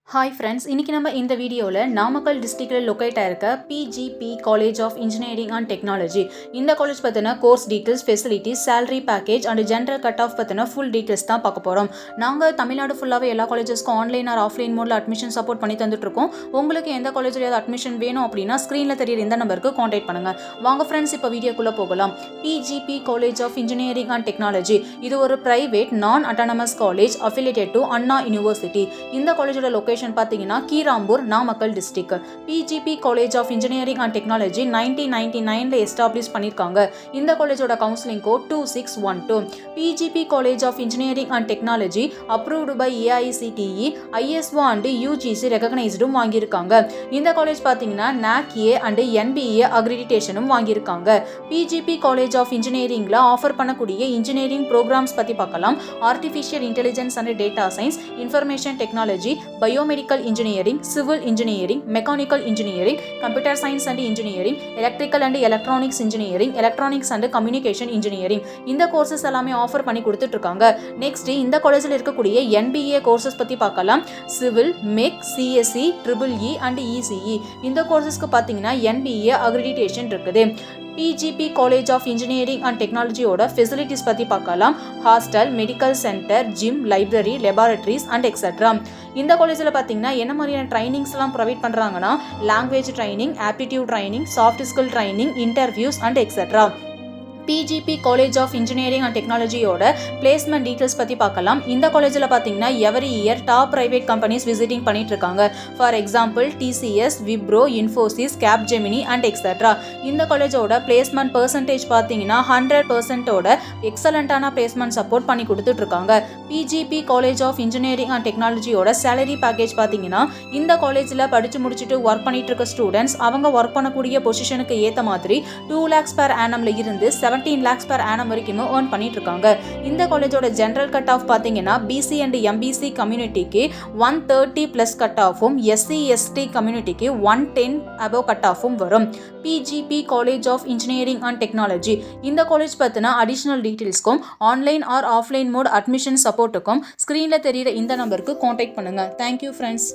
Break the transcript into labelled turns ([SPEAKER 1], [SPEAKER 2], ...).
[SPEAKER 1] Hi friends, இன்றைக்கி நம்ம இந்த வீடியோவில் நாமக்கல் டிஸ்ட்ரிக்டில் லொக்கேட் ஆயிருக்க PGP college of engineering and technology இந்த காலேஜ் பற்றின course details, facilities, salary package and general cut off பற்றின ஃபுல் டீட்டெயில்ஸ் தான் பார்க்க போகிறோம். நாங்கள் தமிழ்நாடு ஃபுல்லாகவே எல்லா காலேஜஸ்க்கும் ஆன்லைன் ஆர் ஆஃப்லைன் மோடில் அட்மிஷன் சப்போர்ட் பண்ணி தந்துட்டுருக்கோம். உங்களுக்கு எந்த காலேஜில் ஏதாவது அட்மிஷன் வேணும் அப்படின்னா ஸ்க்ரீனில் தெரியுற இந்த நம்பருக்கு காண்டாக்ட் பண்ணுங்கள். வாங்க ஃப்ரெண்ட்ஸ், இப்போ வீடியோக்குள்ளே போகலாம். PGP college of engineering and technology இது ஒரு private non autonomous college affiliated to Anna university. இந்த காலேஜோட லொக்கேஷன் பார்த்தீங்கன்னா Keerambur, Namakkal district. PGP college of engineering and technology 1999 establish பண்ணியிருக்காங்க. இந்த காலேஜோட counselling code 2612. PGP college of engineering and technology approved by AICTE, ISO and UGC ரெகக்னைஸ்டும் வாங்கியிருக்காங்க. இந்த காலேஜ் பார்த்தீங்கன்னா NAC-A அண்ட் NBA அக்ரிடிடேஷனும் வாங்கியிருக்காங்க. பிஜிபி காலேஜ் ஆஃப் இன்ஜினியரிங்கில் ஆஃபர் பண்ணக்கூடிய இன்ஜினியரிங் ப்ரோக்ராம்ஸ் பற்றி பார்க்கலாம். Artificial intelligence and data science, information technology, biomedical engineering, civil engineering, mechanical engineering, computer science and engineering, electrical and electronics engineering, electronics and communication engineering இந்த courses எல்லாமே offer பண்ணி கொடுத்துட்டு இருக்காங்க. Next, இந்த காலேஜில் இருக்கக்கூடிய NBA கோர்சஸ் பற்றி பார்க்கலாம். Civil, mech, CSE, EEE and ECE இந்த கோர்சஸ்க்கு பார்த்தீங்கன்னா NBA அக்ரிடிடேஷன் இருக்குது. PGP college of engineering and டெக்னாலஜியோட ஃபெசிலிட்டிஸ் பற்றி பார்க்கலாம். Hostel, medical centre, gym, library, laboratories and etcetera. இந்த காலேஜில் பார்த்தீங்கன்னா என்ன மாதிரியான ட்ரைனிங்ஸ்லாம் ப்ரொவைட் பண்ணுறாங்கன்னா language training, aptitude training, soft skill training, interviews and etcetera. PGP college of engineering and டெக்னாலஜியோட பிளேஸ்மெண்ட் டீட்டெயில்ஸ் பற்றி பார்க்கலாம். இந்த காலேஜில் பார்த்தீங்கன்னா every year top private companies visiting பண்ணிட்டு இருக்காங்க. For example TCS, Wipro, Infosys, Capgemini and etcetera. இந்த காலேஜோட பிளேஸ்மெண்ட் பர்சன்டேஜ் பார்த்தீங்கன்னா 100%ஓட எக்ஸலண்ட்டான பிளேஸ்மெண்ட் சப்போர்ட் பண்ணி கொடுத்துட்ருக்காங்க. PGP college of engineering and டெக்னாலஜியோட சேலரி பேக்கேஜ் பார்த்தீங்கன்னா இந்த காலேஜில் படித்து முடிச்சுட்டு ஒர்க் பண்ணிட்டு இருக்க ஸ்டூடெண்ட்ஸ் அவங்க ஒர்க் பண்ணக்கூடிய பொசிஷனுக்கு ஏற்ற மாதிரி 2 lakhs per annum இருந்து 17 lakhs per annum வரைக்கும் earn பண்ணிட்டு இருக்காங்க. இந்த காலேஜோட ஜெனரல் கட் ஆஃப் பார்த்தீங்கன்னா BC அண்ட் MBC கம்யூனிட்டிக்கு 130+ கட் ஆஃபும், SC/ST கம்யூனிட்டிக்கு 110 above கட் ஆஃபும் வரும். PGP college of engineering and technology இந்த காலேஜ் பற்றின அடிஷனல் டீட்டெயில்ஸ்க்கும் online or offline mode admission சப்போர்ட்டுக்கும் ஸ்க்ரீனில் தெரிகிற இந்த நம்பருக்கு காண்டாக்ட் பண்ணுங்கள். Thank you friends.